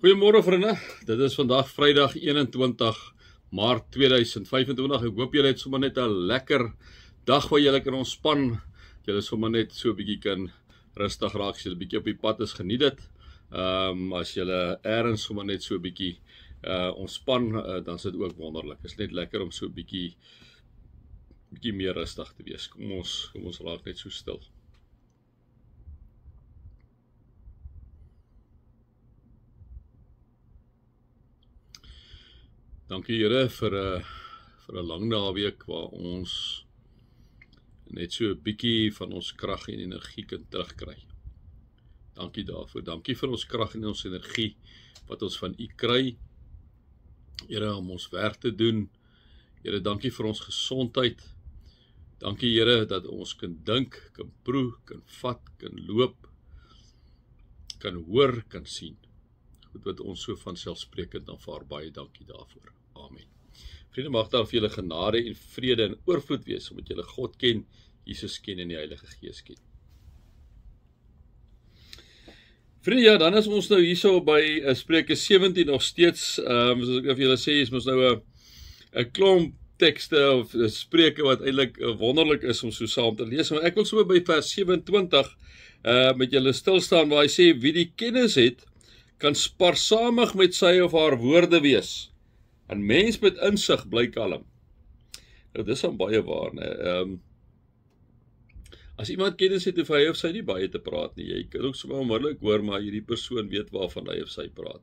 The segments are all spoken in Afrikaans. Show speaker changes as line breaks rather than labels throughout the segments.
Goeiemôre vriende, dit is vandag Vrydag 21 Maart 2025. Ek hoop julle het sommer net 'n lekker dag waar julle kan ontspan. Julle sommer net so 'n bietjie kan rustig raak, as julle 'n bietjie op die pad is, geniet dit. As julle eers sommer net so 'n bietjie ontspan, dan is dit ook wonderlik. Dit is net lekker om so 'n bietjie meer rustig te wees. Kom ons raak net so stil. Dankie Here vir 'n lang naweek waar ons net so 'n bietjie van ons krag en energie kan terugkry. Dankie daarvoor. Dankie vir ons krag en ons energie wat ons van U kry. Here, om ons werk te doen. Here, dankie vir ons gesondheid. Dankie Here dat ons kan dink, kan proe, kan vat, kan loop, kan hoor, kan sien. Goed wat ons so van selfsprekend aanvaar. Baie dankie daarvoor. Amen. Vriende, mag daar vir julle genade en vrede en oorvloed wees, omdat julle God ken, Jesus ken en die Heilige Gees ken. Vriende, ja, dan is ons nou hierso by Spreuke 17 nog steeds, soos ek vir julle sê, is ons nou 'n klomp tekste of spreuke wat eintlik wonderlik is om so saam te lees. Maar ek wil so by vers 27 met julle stil staan, waar hy sê, wie die kennis het, kan spaarsamig met sy of haar woorde wees. 'n Mens met insig bly kalm. Nou, dis dan baie waar, né? As iemand kennis het, hoef hy of sy nie baie te praat nie. Jy kan ook sommer onmiddellik hoor, maar hierdie persoon weet waarvan hy of sy praat.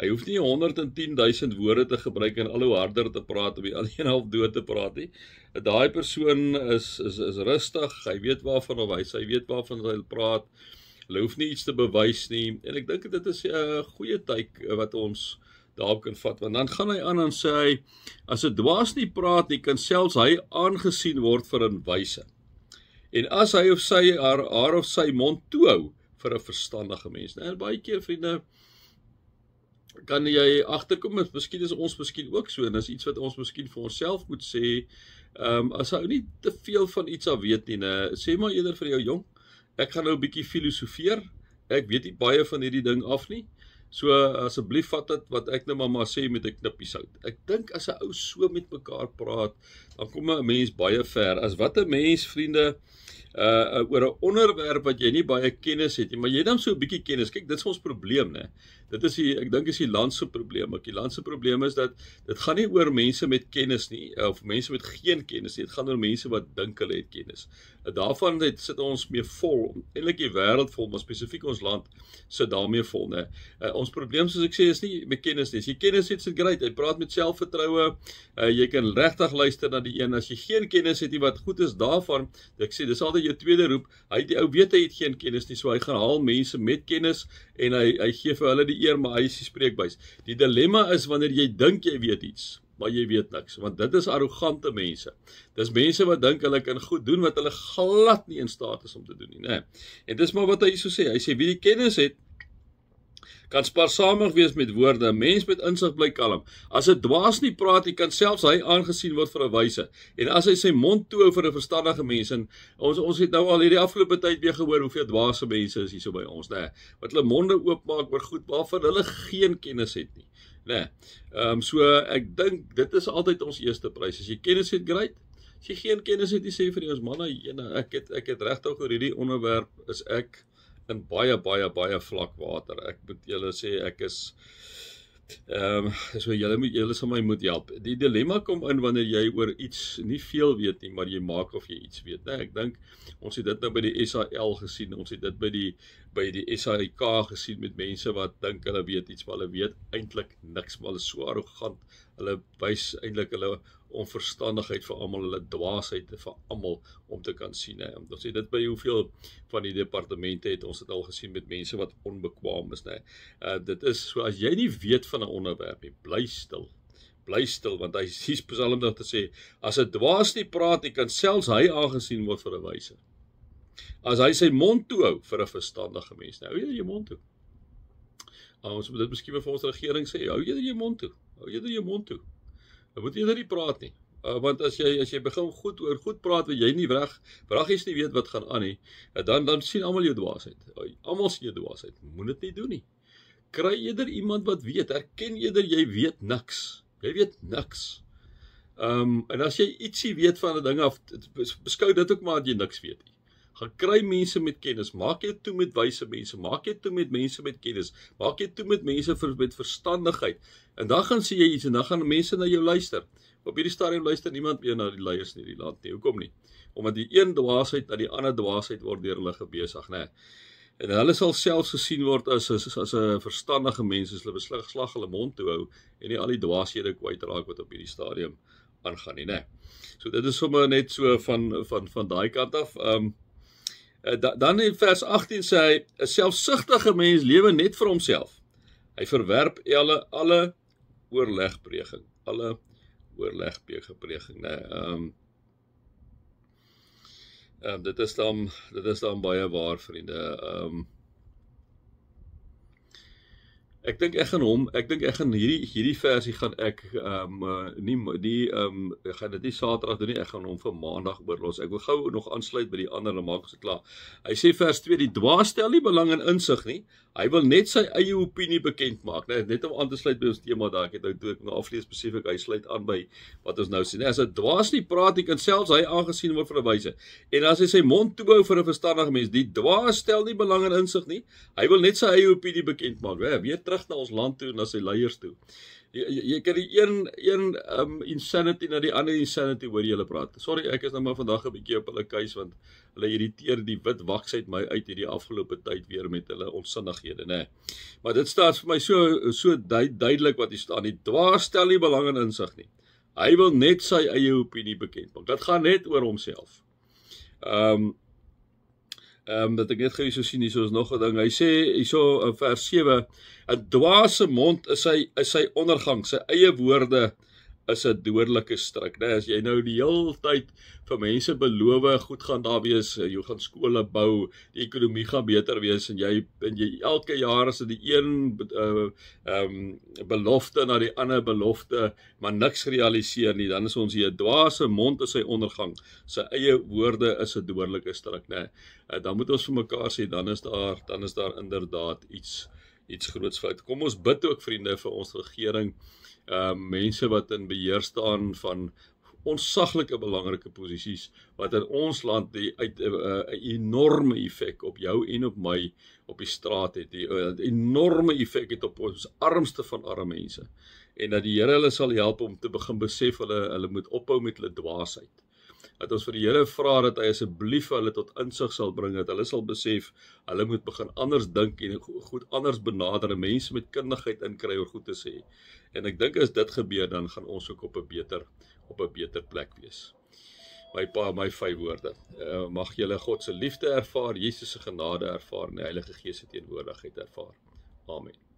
Hy hoef nie 110.000 woorde te gebruik en al hoe harder te praat om die ander een half dood te praat nie. Daai persoon is rustig, hy weet waarvan hy weet waarvan hy praat. Hulle hoef nie iets te bewys nie. En ek dink dit is 'n goeie tyd wat ons daarop kan vat, want dan gaan hy aan en sê hy, as 'n dwaas nie praat nie, kan selfs hy aangesien word vir 'n wyse. En as hy of sy haar of sy mond toehou vir 'n verstandige mens. En baie keer, vriende, kan jy agterkom, miskien is ons miskien ook so, en is iets wat ons miskien vir onsself moet sê, as hy nie te veel van iets af weet nie, sê maar eerder vir jou, jong, ek gaan nou 'n bietjie filosofeer, ek weet nie baie van hierdie ding af nie, so asseblief vat dit wat ek nou maar sê met 'n knippie sout. Ek dink as 'n ou so met mekaar praat, dan kom 'n mens baie ver, as wat 'n mens, vriende, oor 'n onderwerp wat jy nie baie kennis het nie, maar jy dan so 'n bietjie kennis. Kyk, dit is ons probleem, né? Dit is ek dink is die land se probleem. Die land se probleem is dat dit gaan nie oor mense met kennis nie, of mense met geen kennis nie. Dit gaan oor mense wat dink hulle het kennis. Daarvan sit ons mee vol, eintlik die wêreld vol, maar spesifiek ons land sit daarmee vol, né? Ons probleem, soos ek sê, is nie met kennis nie. As jy kennis het, is dit great. Jy praat met selfvertroue, jy kan regtig luister na die een. As jy geen kennis het nie, wat goed is daarvan, ek sê, dis altyd jou tweede roep. Die ou weet hy het geen kennis nie, so hy gaan haal mense met kennis en hy gee vir hulle die eer, maar hy is die spreekbuis. Die dilemma is wanneer jy dink jy weet iets, maar jy weet niks, want dit is arrogante mense. Dis mense wat dink hulle kan goed doen wat hulle glad nie in staat is om te doen nie, né? En dis maar wat hy so sê. Hy sê wie die kennis het, kan spaarsamig wees met woorde. 'n Mens met insig bly kalm. As 'n dwaas nie praat nie, kan selfs hy aangesien word vir 'n wyse. En as hy sy mond toehou vir 'n verstandige mens, en ons het nou al hierdie afgelope tyd weer gehoor hoeveel dwaase mense is hier so by ons, né? Wat hulle monde oopmaak oor goed waarvan hulle geen kennis het nie, né? So ek dink dit is altyd ons eerste prys. As jy kennis het, great. As jy geen kennis het, jy sê vir ons manne, ek het regtig oor hierdie onderwerp is ek in baie vlak water. Ek moet julle sê, ek is so julle sal my moet help. Die dilemma kom in wanneer jy oor iets nie veel weet nie, maar jy maak of jy iets weet, né? Ek dink ons het dit nou by die SAL gesien, ons het dit by die SAIK gesien met mense wat dink hulle weet iets, maar hulle weet eintlik niks, maar hulle is so arrogant. Hulle wys eintlik hulle onverstandigheid vir almal, hulle dwaasheid vir almal om te kan sien. Ons het dit by hoeveel van die departemente het ons dit al gesien met mense wat onbekwaam is. Dit is so, as jy nie weet van 'n onderwerp nie, bly stil. Bly stil, want hy sies Psalm nog te sê, as 'n dwaas nie praat nie, kan selfs hy aangesien word vir 'n wyse. As hy sy mond toehou vir 'n verstandige mens. Nou, hou jy jou mond toe. Ons moet dit miskien vir ons regering sê, hou jy jou mond toe. Hou jy jou mond toe. Jy moet eerder nie praat nie. Want as jy begin goed praat wat jy nie vragies nie weet wat gaan aan nie, dan sien almal jou dwaasheid. Almal sien jou dwaasheid. Moet dit nie doen nie. kry eerder iemand wat weet, erken eerder jy weet niks. Jy weet niks. En as jy ietsie weet van 'n ding af, beskou dit ook maar dat jy niks weet nie. Gaan kry mense met kennis, maak jy toe met wyse mense, maak jy toe met mense met kennis, maak jy toe met mense met verstandigheid, en dan gaan sê jy iets, en dan gaan mense na jou luister. Op hierdie stadium luister niemand meer na die leiers in die land nie, hoekom nie? Omdat die een dwaasheid na die ander dwaasheid word deur hulle gebesig, né? En hulle sal selfs gesien word as 'n verstandige mens, as hulle beslag hulle mond toe hou, en nie al die dwaashede kwytraak wat op hierdie stadium aangaan nie, né? So dit is sommer net so van daai kant af. Dan in vers 18 sê hy, 'n selfsugtige mens lewe net vir homself. Hy verwerp alle oorlegpleging, né? Dit is dan baie waar, vriende. Ek dink ek gaan hierdie versie gaan ek gaan dit nie Saterdag doen nie, ek gaan hom vir Maandag oorlos. Ek wil gou nog aansluit by die ander, dan maak ons dit klaar. Hy sê vers 2, die dwaas stel nie belang in insig nie, hy wil net sy eie opinie bekend maak, net om aan te sluit by ons tema daar, ek het nou toe ek aflees spesifiek, hy sluit aan by wat ons nou sien. As 'n dwaas nie praat, hy kan selfs hy aangesien word vir 'n wyse. En as hy sy mond toehou vir 'n verstandige mens, die dwaas stel nie belang in insig nie, hy wil net sy eie opinie bekend maak. Weer terug na ons land toe, na sy leiers toe. Jy kan die een insanity na die ander insanity hoor jy hulle praat. Sorry, ek is nou maar vandag 'n bietjie op hulle keus, want hulle irriteer die wit waksheid my uit hierdie afgelope tyd weer met hulle onsinnighede, né? Maar dit staan vir my so duidelik wat hier staan. Die dwaas stel nie belang in insig nie. Hy wil net sy eie opinie bekend maak. Dit gaan net oor homself. Dat ek net gou so sien, hier is nog 'n ding. Hy sê hierso in vers 7, 'n dwaase mond is sy ondergang, sy eie woorde is 'n dodelike struik. As jy nou die hele tyd vir mense beloof, goed gaan daar wees, jy gaan skole bou, die ekonomie gaan beter wees, en jy elke jaar is dit die een belofte na die ander belofte, maar niks gerealiseer nie, dan is ons hier, 'n dwaase mond is sy ondergang, sy eie woorde is 'n dodelike struik, dan moet ons vir mekaar sê, dan is daar inderdaad iets groots fout. Kom ons bid ook, vriende, vir ons regering, mense wat in beheer staan van ontsaglike belangrike posisies, wat in ons land 'n enorme effek op jou en op my op die straat het, 'n enorme effek het op ons armste van arme mense, en dat die Here hulle sal help om te begin besef, hulle moet ophou met hulle dwaasheid. Dat ons vir die Here vra dat hy asseblief hulle tot insig sal bring, dat hulle sal besef, hulle moet begin anders dink en goed anders benader, mense met kundigheid inkry oor goed te sê. En ek dink as dit gebeur, dan gaan ons ook op 'n beter plek wees. My 5 woorde. Mag julle God se liefde ervaar, Jesus se genade ervaar, en die Heilige Gees se teenwoordigheid ervaar. Amen.